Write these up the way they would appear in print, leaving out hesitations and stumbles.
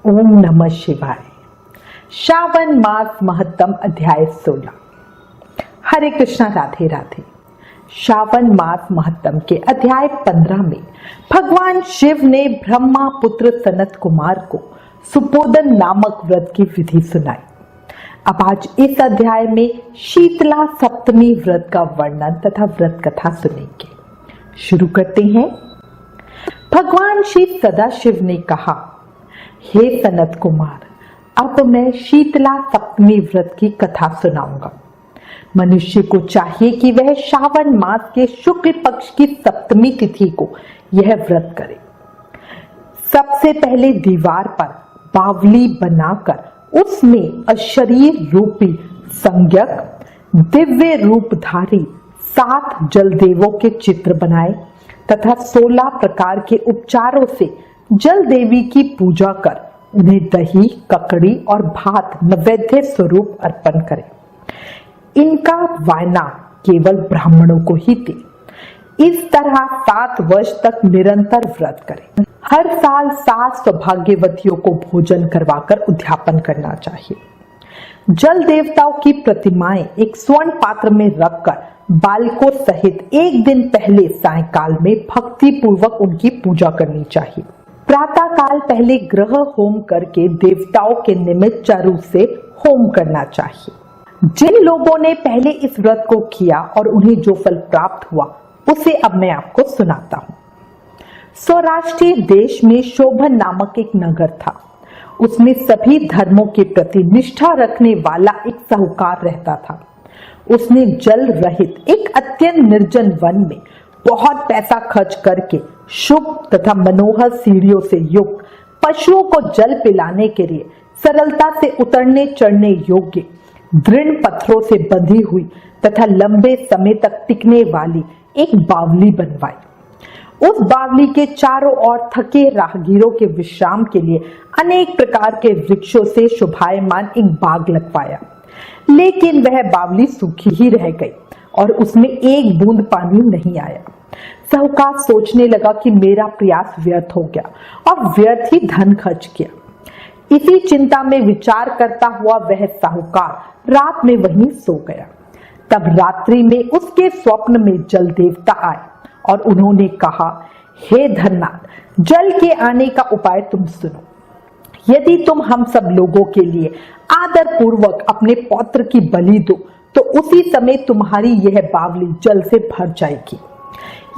ओम नमः शिवाय। श्रावण मास महत्तम अध्याय 16। हरे कृष्णा, राधे राधे। श्रावण मास महत्तम के अध्याय 15 में भगवान शिव ने ब्रह्मा पुत्र सनत कुमार को सुपोदन नामक व्रत की विधि सुनाई। अब आज इस अध्याय में शीतला सप्तमी व्रत का वर्णन तथा व्रत कथा सुनेंगे। शुरू करते हैं। भगवान श्री सदाशिव ने कहा, हे सनत कुमार, अब मैं शीतला सप्तमी व्रत की कथा सुनाऊंगा। मनुष्य को चाहिए कि वह श्रावण मास के शुक्ल पक्ष की सप्तमी तिथि को यह व्रत करे। सबसे पहले दीवार पर बावली बनाकर उसमें अशरीर रूपी संज्ञक दिव्य रूपधारी 7 जलदेवों के चित्र बनाए तथा 16 प्रकार के उपचारों से जल देवी की पूजा कर उन्हें दही, ककड़ी और भात नैवेद्य स्वरूप अर्पण करें। इनका वायना केवल ब्राह्मणों को ही दे। इस तरह 7 वर्ष तक निरंतर व्रत करें। हर साल 7 सौभाग्यवतियों को भोजन करवाकर उद्यापन करना चाहिए। जल देवताओं की प्रतिमाएं एक स्वर्ण पात्र में रखकर बालकों सहित एक दिन पहले सायंकाल में भक्ति पूर्वक उनकी पूजा करनी चाहिए। प्रातः काल पहले ग्रह होम करके देवताओं के निमित्त चारु से होम करना चाहिए। जिन लोगों ने पहले इस व्रत को किया और उन्हें जो फल प्राप्त हुआ उसे अब मैं आपको सुनाता हूँ। सौराष्ट्रीय देश में शोभन नामक एक नगर था। उसमें सभी धर्मों के प्रति निष्ठा रखने वाला एक साहूकार रहता था। उसने जल रहित एक अत्यंत निर्जन वन में बहुत पैसा खर्च करके शुभ तथा मनोहर सीढ़ियों से युक्त पशुओं को जल पिलाने के लिए सरलता से उतरने चढ़ने योग्य दृढ़ पत्थरों से बंधी हुई तथा लंबे समय तक टिकने वाली एक बावली बनवाई। उस बावली के चारों ओर थके राहगीरों के विश्राम के लिए अनेक प्रकार के वृक्षों से शोभायमान एक बाग लगवाया। लेकिन वह बावली सूखी ही रह गई और उसमें एक बूंद पानी नहीं आया। साहूकार सोचने लगा कि मेरा प्रयास व्यर्थ हो गया और व्यर्थ ही धन खर्च किया। इसी चिंता में विचार करता हुआ वह साहूकार रात में वहीं सो गया। तब रात्रि में उसके स्वप्न में जल देवता आए और उन्होंने कहा, हे धननाथ, जल के आने का उपाय तुम सुनो। यदि तुम हम सब लोगों के लिए आदर पूर्वक अपने पौत्र की बलि दो तो उसी समय तुम्हारी यह बावली जल से भर जाएगी।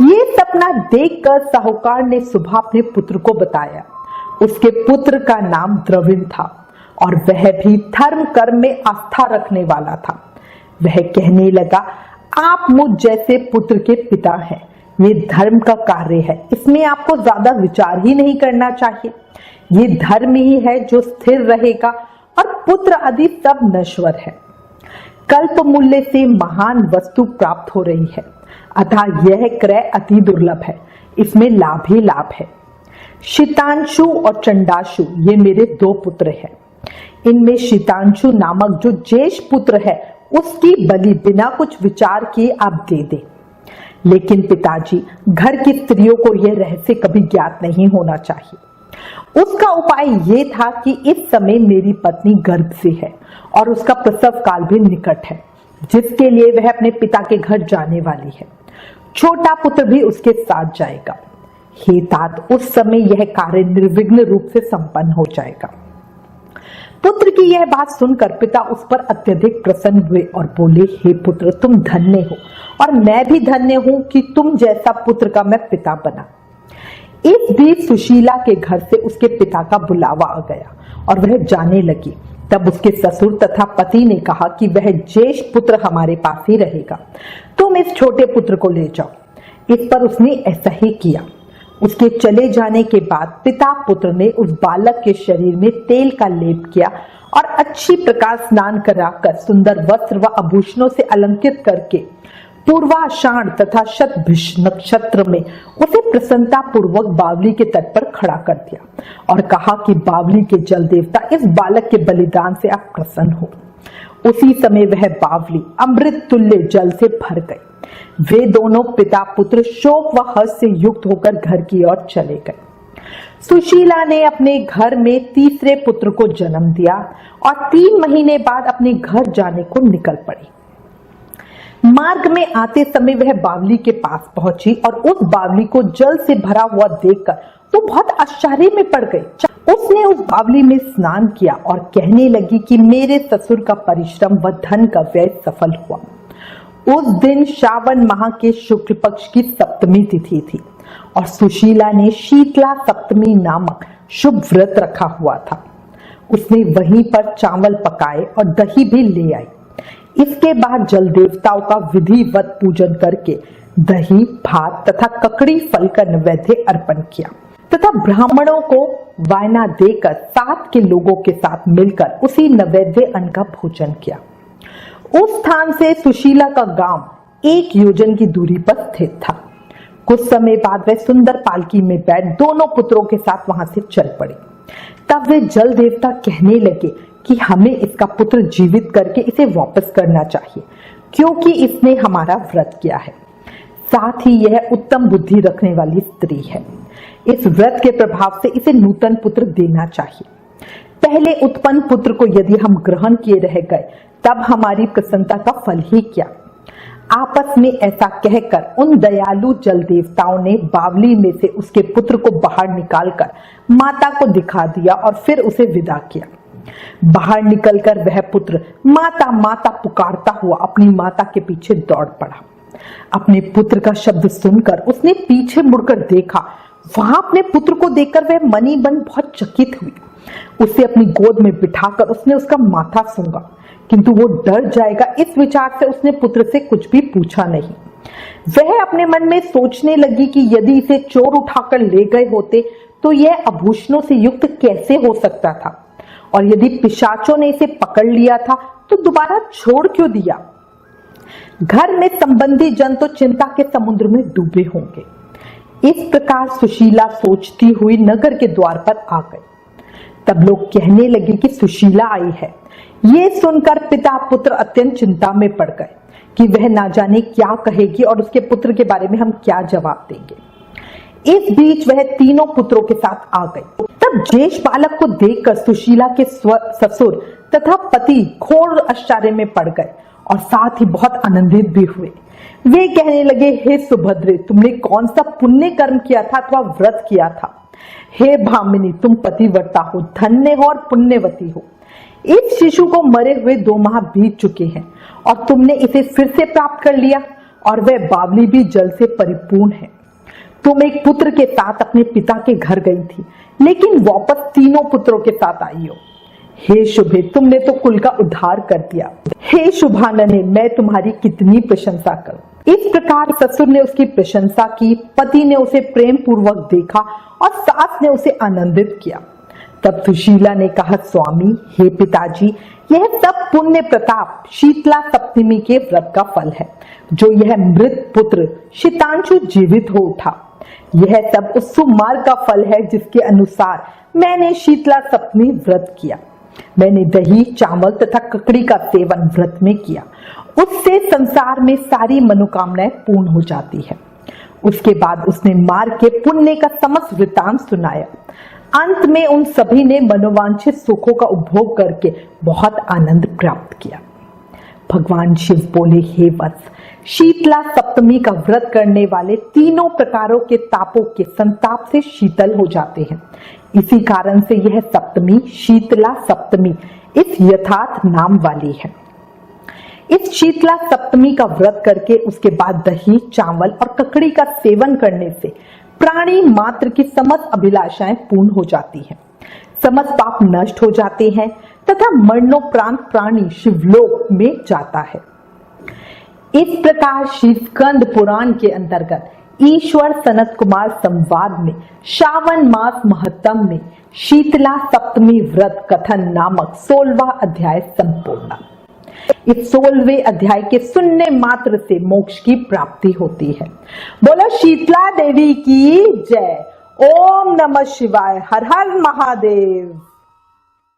ये सपना देखकर साहूकार ने सुबह अपने पुत्र को बताया। उसके पुत्र का नाम द्रविण था और वह भी धर्म कर्म में आस्था रखने वाला था। वह कहने लगा, आप मुझ जैसे पुत्र के पिता हैं। ये धर्म का कार्य है, इसमें आपको ज्यादा विचार ही नहीं करना चाहिए। ये धर्म ही है जो स्थिर रहेगा और पुत्र आदि सब नश्वर है। कल्प मूल्य से महान वस्तु प्राप्त हो रही है, अतः यह क्रय अति दुर्लभ है। इसमें लाभ ही लाभ है। शीतांशु और चंडाशु ये मेरे 2 पुत्र हैं। इनमें शीतांशु नामक जो ज्येष्ठ पुत्र है उसकी बलि बिना कुछ विचार किए आप दे दें। लेकिन पिताजी, घर की स्त्रियों को यह रहस्य कभी ज्ञात नहीं होना चाहिए। उसका उपाय ये था कि इस समय मेरी पत्नी गर्भ से है और उसका प्रसव काल भी निकट है, जिसके लिए वह अपने पिता के घर जाने वाली है। छोटा पुत्र भी उसके साथ जाएगा। हे तात, उस समय यह कार्य निर्विघ्न रूप से संपन्न हो जाएगा। पुत्र की यह बात सुनकर पिता उस पर अत्यधिक प्रसन्न हुए और बोले, हे पुत्र, तुम धन्य हो और मैं भी धन्य हूं कि तुम जैसा पुत्र का मैं पिता बना। इस बीच सुशीला के घर से उसके पिता का बुलावा आ गया और वह जाने लगी। तब उसके ससुर तथा पति ने कहा कि वह ज्येष्ठ पुत्र हमारे पास ही रहेगा, तुम इस छोटे पुत्र को ले जाओ। इस पर उसने ऐसा ही किया। उसके चले जाने के बाद पिता पुत्र ने उस बालक के शरीर में तेल का लेप किया और अच्छी प्रकार स्नान कराकर सुंदर वस्त्र व आभूषणों से अलंकृत करके पूर्वाषाढ़ तथा शतभिष नक्षत्र में उसे प्रसन्नता पूर्वक बावली के तट पर खड़ा कर दिया और कहा कि बावली के जल देवता, इस बालक के बलिदान से आप प्रसन्न हो। उसी समय वह बावली अमृत तुल्य जल से भर गई। वे दोनों पिता पुत्र शोक व हर्ष से युक्त होकर घर की ओर चले गए। सुशीला ने अपने घर में तीसरे पुत्र को जन्म दिया और 3 महीने बाद अपने घर जाने को निकल पड़ी। मार्ग में आते समय वह बावली के पास पहुंची और उस बावली को जल से भरा हुआ देखकर तो बहुत आश्चर्य में पड़ गई। उसने उस बावली में स्नान किया और कहने लगी कि मेरे ससुर का परिश्रम व धन का व्यय सफल हुआ। उस दिन श्रावण माह के शुक्ल पक्ष की सप्तमी तिथि थी और सुशीला ने शीतला सप्तमी नामक शुभ व्रत रखा हुआ था। उसने वहीं पर चावल पकाए और दही भी ले आई। इसके बाद जल देवताओं का विधिवत पूजन करके दही, भात तथा ककड़ी फल का नैवेद्य अर्पण किया तथा ब्राह्मणों को वायना देकर 7 के लोगों के साथ मिलकर उसी नैवेद्य अन्न का भोजन किया। उस स्थान से सुशीला का गांव 1 योजन की दूरी पर स्थित था। कुछ समय बाद वह सुंदर पालकी में बैठ दोनों पुत्रों के साथ वहां से चल पड़ी। तब वे जल देवता कहने लगे कि हमें इसका पुत्र जीवित करके इसे वापस करना चाहिए, क्योंकि इसने हमारा व्रत किया है। साथ ही यह उत्तम बुद्धि रखने वाली स्त्री है। इस व्रत के प्रभाव से इसे नूतन पुत्र देना चाहिए। पहले उत्पन्न पुत्र को यदि हम ग्रहण किए रह गए तब हमारी प्रसन्नता का फल ही क्या। आपस में ऐसा कहकर उन दयालु जल देवताओं ने बावली में से उसके पुत्र को बाहर निकालकर माता को दिखा दिया और फिर उसे विदा किया। बाहर निकलकर वह पुत्र माता माता पुकारता हुआ अपनी माता के पीछे दौड़ पड़ा। अपने पुत्र का शब्द सुनकर उसने पीछे मुड़कर देखा। वहां अपने पुत्र को देखकर वह मनी मन बहुत चकित हुई। उसे अपनी गोद में बिठाकर उसने उसका माथा सूंघा, किंतु वो डर जाएगा इस विचार से उसने पुत्र से कुछ भी पूछा नहीं। वह अपने मन में सोचने लगी कि यदि इसे चोर उठाकर ले गए होते तो यह आभूषणों से युक्त कैसे हो सकता था, और यदि पिशाचों ने इसे पकड़ लिया था तो दोबारा छोड़ क्यों दिया। घर में संबंधी जन तो चिंता के समुद्र में डूबे होंगे। इस प्रकार सुशीला सोचती हुई नगर के द्वार पर आ गई। तब लोग कहने लगे कि सुशीला आई है। ये सुनकर पिता पुत्र अत्यंत चिंता में पड़ गए कि वह ना जाने क्या कहेगी और उसके पुत्र के बारे में हम क्या जवाब देंगे। इस बीच वह तीनों पुत्रों के साथ आ गई। तब ज्येष्ठ बालक को देखकर सुशीला के ससुर तथा पति घोर आश्चर्य में पड़ गए और साथ ही बहुत आनंदित भी हुए। वे कहने लगे, हे सुभद्रे, तुमने कौन सा पुण्य कर्म किया था अथवा व्रत किया था। हे भामिनी, तुम पतिव्रता हो, धन्य हो और पुण्यवती हो। इस शिशु को मरे हुए 2 माह बीत चुके हैं और तुमने इसे फिर से प्राप्त कर लिया, और वह बावली भी जल से परिपूर्ण है। तुम एक पुत्र के साथ अपने पिता के घर गई थी, लेकिन वापस तीनों पुत्रों के साथ आई हो। हे शुभे, तुमने तो कुल का उद्धार कर दिया। हे शुभानने, मैं तुम्हारी कितनी प्रशंसा करूं। इस प्रकार ससुर ने उसकी प्रशंसा की, पति ने उसे प्रेम पूर्वक देखा और सास ने उसे आनंदित किया। तब सुशीला ने कहा, स्वामी, हे पिताजी, यह सब पुण्य प्रताप शीतला सप्तमी के व्रत का फल है, जो यह मृत पुत्र शीतांशु जीवित हो उठा। यह सब उस सुमार्ग का फल है जिसके अनुसार मैंने शीतला सप्तमी व्रत किया। मैंने दही, चावल तथा ककड़ी का सेवन व्रत में किया। उससे संसार में सारी मनोकामनाएं पूर्ण हो जाती है। उसके बाद उसने मार्ग के पुण्य का समस्त वृतांत सुनाया। अंत में उन सभी ने मनोवांछित सुखों का उपभोग करके बहुत आनंद प्राप्त किया। भगवान शिव बोले, हे वत्स, शीतला सप्तमी का व्रत करने वाले तीनों प्रकारों के तापों के संताप से शीतल हो जाते हैं। इसी कारण से यह सप्तमी शीतला सप्तमी इस यथार्थ नाम वाली है। इस शीतला सप्तमी का व्रत करके उसके बाद दही, चावल और ककड़ी का सेवन करने से प्राणी मात्र की समस्त अभिलाषाएं पूर्ण हो जाती हैं, समस्त पाप नष्ट हो जाते हैं तथा मरणोपरांत प्राणी शिवलोक में जाता है। इस प्रकार श्री स्कंद पुराण के अंतर्गत ईश्वर सनत कुमार संवाद में श्रावण मास महत्तम में शीतला सप्तमी व्रत कथन नामक 16वां अध्याय संपूर्ण। इस 16वें अध्याय के सुनने मात्र से मोक्ष की प्राप्ति होती है। बोलो शीतला देवी की जय। ओम नमः शिवाय। हर हर महादेव।